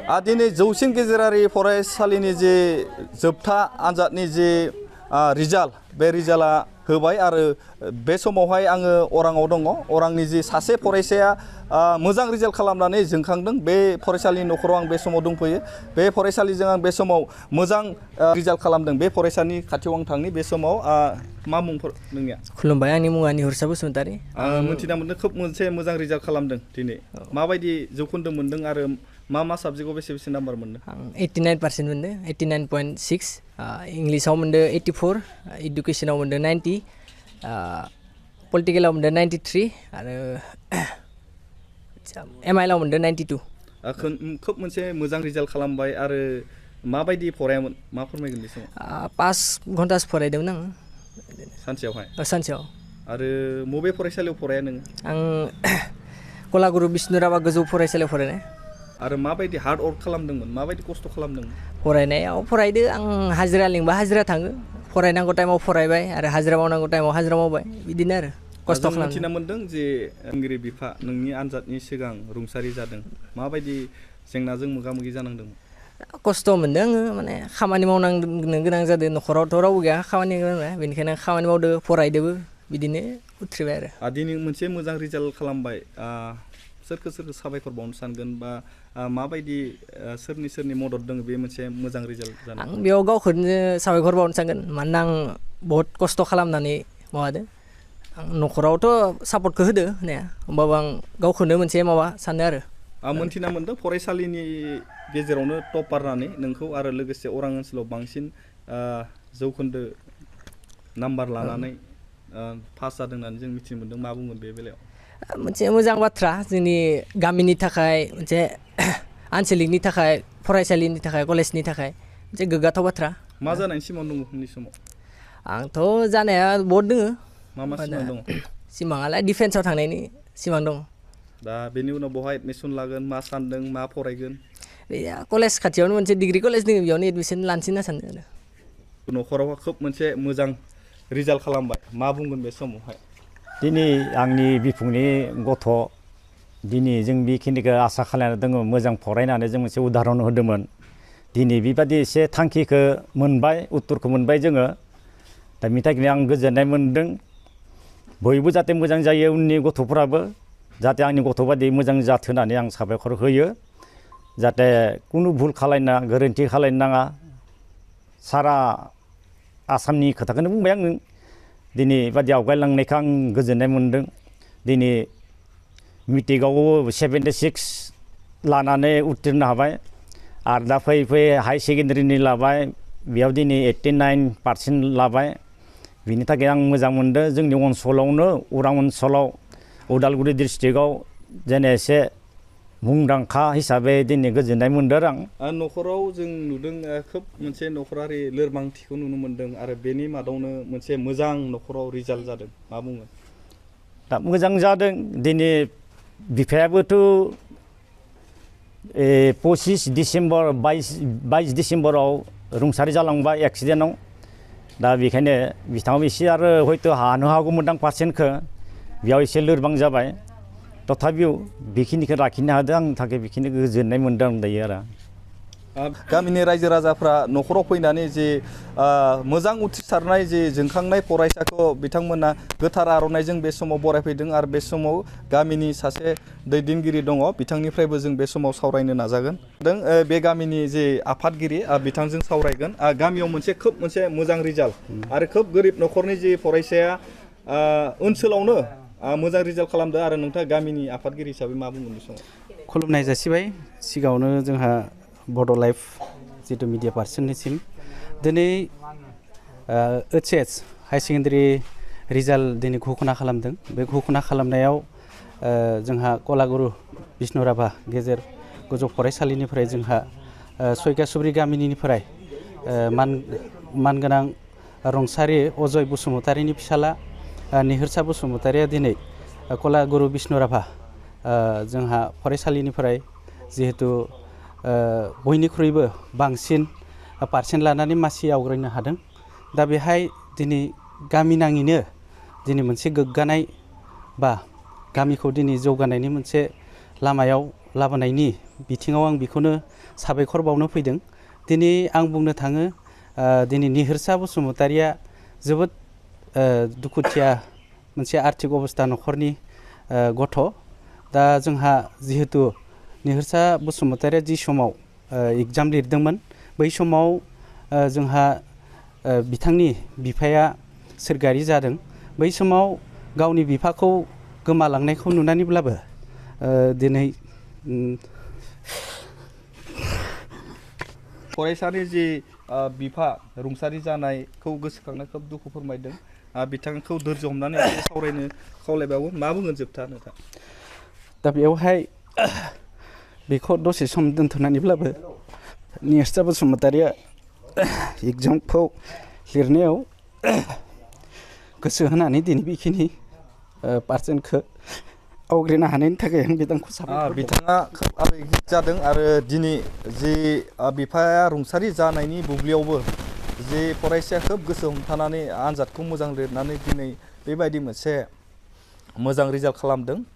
दिनै जौसिन गेजेरारि फरायसालिनि जे जोबथा आनजादनि जे रिजाल्ट बे रिजाल्टआ होबाय आरो बे समावहाय आङो अराङाव दङ अरांनि जि सासे फरायसाया मोजां रिजाल्ट खालामनानै जोंखांदों बे फरायसालिनि न'खराव आं बे समाव दंफैयो बे फरायसालिजों आं बे समाव मोजां रिजाल्ट खालामदों बे फरायसानि खाथियाव आं थांनि बे समाव मा मुंफोर नोंनिया खुलुमबाय आंनि मुङा निहुरसा बसुमतारी मिथिना मोनदों खोब मोनसे मोजां रिजाल्ट खालामदों दिनै माबायदि जौखोन्दो मोनदों आरो मा साबजेक्टआव बेसे नाम्बार मोनदों आं 89% मोनदों 89.6 इंलिसाव मोनदों 84 इडुकेसनाव मोनदों 90 पलिटिकेलाव मोनदों 93 आरो एमआइएलआव मोनदों 92 खोब मोनसे मोजां रिजाल्ट खालामबाय आरो माबायदि फरायामोन मा फोरमायगोन बे समाव 5 घन्टासो फरायदोंमोन आं सानसेयाव आरो बबे फरायसालियाव फराया नोङो आं कलागुरु बिष्णु राभा गोजौ फरायसालियाव फरायनाय आरो माबायदि हार्ड वर्क खालामदोंमोन माबायदि खस्थ' खालामदोंमोन फरायनायाव फरायदो आं हाजिरा लिंबा हाजिरा थाङो फरायनांगौ टाइमाव फरायबाय आरो हाजिरा मावनांगौ टाइमाव हाजिरा मावबाय बिदिनो आरो खस्थ' खालामदों मिथिना मोनदों जे फोरोंगिरि बिफा नोंनि आनजादनि सिगां रुंसारि जादों माबायदि जेंनाजों मोगा-मोगि जानांदोंमोन खस्थ' मोनदों आङो माने खामानि मावनांनो गोनां जादों न'खरावथ' रावबो गैया खामानि गोनां बेनिखायनो खामानि मावदो फरायदोबो बिदिनो उथ्रिबाय आरो दिनै मोनसे मोजां रिजाल्ट खालामबाय सोरखौ साबायखर बावनो सानगोन बा माबायदि सोरनि मदद दङ बे मोनसे मोजां रिजाल्ट जानो आं बेयाव गावखौनो साबायखर बावनो सानगोन मानोना आं बहुत खस्थ' खालामनानै माबादों आं न'खरावथ' सापर्टखौ होदो होनाया होमबाबो आं गावखौनो मोनसे माबा सानो आरो आं मोनथिना मोनदों फरायसालिनि गेजेरावनो टपार होननानै नोंखौ आरो लोगोसे अरां ओनसोलाव बांसिन जौखोन्दो नाम्बार लानानै पास जादों होननानै जों मिथिनो मोनदों मा बुंगोन बे बेलायाव मोनसे मोजां बाथ्रा जोंनि गामिनि थाखाय मोनसे आनसलिकनि थाखाय फरायसालिनि थाखाय कलेजनि थाखाय मोनसे गोग्गाथाव बाथ्रा मा जानायनि सिमां दङ उननि समाव आंथ' जानाया बहुद दोङो मा सिमां दङ सिमाङालाय डिफेन्सआव थांनायनि सिमां दं दा बेनि उनाव बहाय एडमिसन लागोन मा सानदों मा फरायगोन कलेज खाथियावनो मोनसे डिग्रि कलेज दङ बेयावनो एडमिसन लानोसै होनना सानदों आरो न'खराव खोब मोनसे मोजां रिजाल्ट खालामबाय मा बुंगोन बे समावहाय दिनै आंनि बिफुंनि गथ' दिनै जों बेखिनिखौ आसा खालामना दङ मोजां फरायनानै जों मोनसे उदाहरन होदोंमोन दिनै बेबादि एसे थांखिखौ मोनबाय उत्तरखौ मोनबाय जोङो दा बेनि थाखायनो आं गोजोननाय मोनदों बयबो जाहाथे मोजां जायो उननि गथ'फोराबो जाहाथे आंनि गथ'बादि मोजां जाथों होननानै आं साबायखर होयो जाहाथे कुनु भुल खालायना गोरोन्थि खालायनो नाङा सारा आसामनि खोथाखौनो बुंबाय आं दिनै बादि आवगायलांनायखौ आं गोजोननाय मोनदों दिनै मेट्रिकआव 76 लानानै उथ्रिनो हाबाय आरो दा फैयै हाई सेकेन्डारिनि लाबाय बेयाव दिनै 89% लाबाय बिनि थाखाय आं मोजां मोनदों जोंनि ओनसोलावनो उरां ओनसोलाव उदालगुरि डिस्ट्रिक्टआव जेने एसे मुंदांखा हिसाबै दिनै गोजोननाय मोनदों आं न'खराव जों नुदों खोब मोनसे न'खरारि लोरबांथिखौ नुनो मोनदों आरो बेनि मादावनो मोनसे मोजां न'खराव रिजाल्ट जादों मा बुङो दा मोजां जादों दिनै बिफायाबोथ' 25 डिसेम्बर 22 डिसेम्बराव रुंसारि जालांबाय एक्सिडेन्टआव दा बेखायनो बिथाङाबो एसे आरो हयथ' हानो हागौमोनदां पार्सेन्टखौ बेयाव एसे लोरबां जाबाय तथापिও बेखिनिखौ लाखिनो हादों आंनि थाखाय बेखिनि गोजोननाय मोनदों आं दायो आरो गामिनि रायजो राजाफ्रा न'खराव फैनानै जे मोजां उथ्रिसारनाय जे जोंखांनाय फरायसाखौ बिथांमोना गोथार आर'नाइजों बे समाव बरायफैदों आरो बे समाव गामिनि सासे दैदेनगिरि दङ बिथांनिफ्रायबो जों बे समाव सावरायनो नाजागोन बे गामिनि जे आफादगिरि बिथांजों सावरायगोन गामियाव खोब मोनसे मोजां रिजाल्ट आरो खोब गोरिब न'खरनि जे फरायसाया ओनसोलावनो मोजां रिजाल्ट खालामदों आरो नोंथाङा गामिनि आफादगिरि हिसाबै मा बुंगोन बे समाव खुलुमनाय जासिबाय सिगाङावनो जोंहा बड' लाइफ जितु मिडिया पार्सननिसिम दिनै OHS हाई सेकेन्डारि रिजाल्ट दिनै घोषणा खालामदों बे घोषणा खालामनायाव जोंहा कलागुरु बिष्णु राभा गेजेर गोजौ फरायसालिनिफ्राय जोंहा सयकासुब्रि गामिनिफ्राय मानगोनां रुंसारि अजय बसुमतारिनि फिसाला निहिरसा बसुमतारिया दिनै कलागुरु बिष्णु राभा जोंहा फरायसालिनिफ्राय जिहेतु बयनिख्रुइबो बांसिन पार्सेन्ट लानानै मासि आवग्रिनो हादों दा बेहाय दिनै गामि नाङैनो दिनै मोनसे गोग्गानाय बा गामिखौ दिनै जौगानायनि मोनसे लामायाव लाबोनायनि बिथिङाव आं बेखौनो साबायखर बावनो फैदों दिनै आं बुंनो थाङो दिनै निहिरसा बसुमतारिया जोबोद दुखुथिया मोनसे आर्थिक अबस्था न'खरनि गथ' दा जोंहा जिहेतु निहिरसा बसुमतारिया जि समाव एग्जाम लिरदोंमोन बै समाव जोंहा बिथांनि बिफाया सोरगोआरि जादों बै समाव गावनि बिफाखौ गोमालांनायखौ नुनानैब्लाबो दिनै फरायसानि जि बिफा रुंसारि जानायखौ गोसोखांना खोब दुखु फोरमायदों बिथांखौ धोर्य हमनानै एसे सावरायनो खावलायबावो मा बुंगोन जोबथा नोंथां दा बेवहाय बेखौ दसे सम दोनथ'नानैब्लाबो निहिरसा बसुमतारिया एग्जामखौ लिरनायाव गोसो होनानै दिनै बेखिनि पार्सेन्टखौ आवग्रिनो हानायनि थाखाय आं बिथांखौ साबायखर बिथाङा खोब आबेगिक जादों आरो दिनै जि बिफाया रुंसारि जानायनि बुब्लियावबो जि फरायसाया खोब गोसो हमथानानै आनजादखौ मोजां लिरनानै दिनै बेबायदि मोनसे मोजां रिजाल्ट खालामदों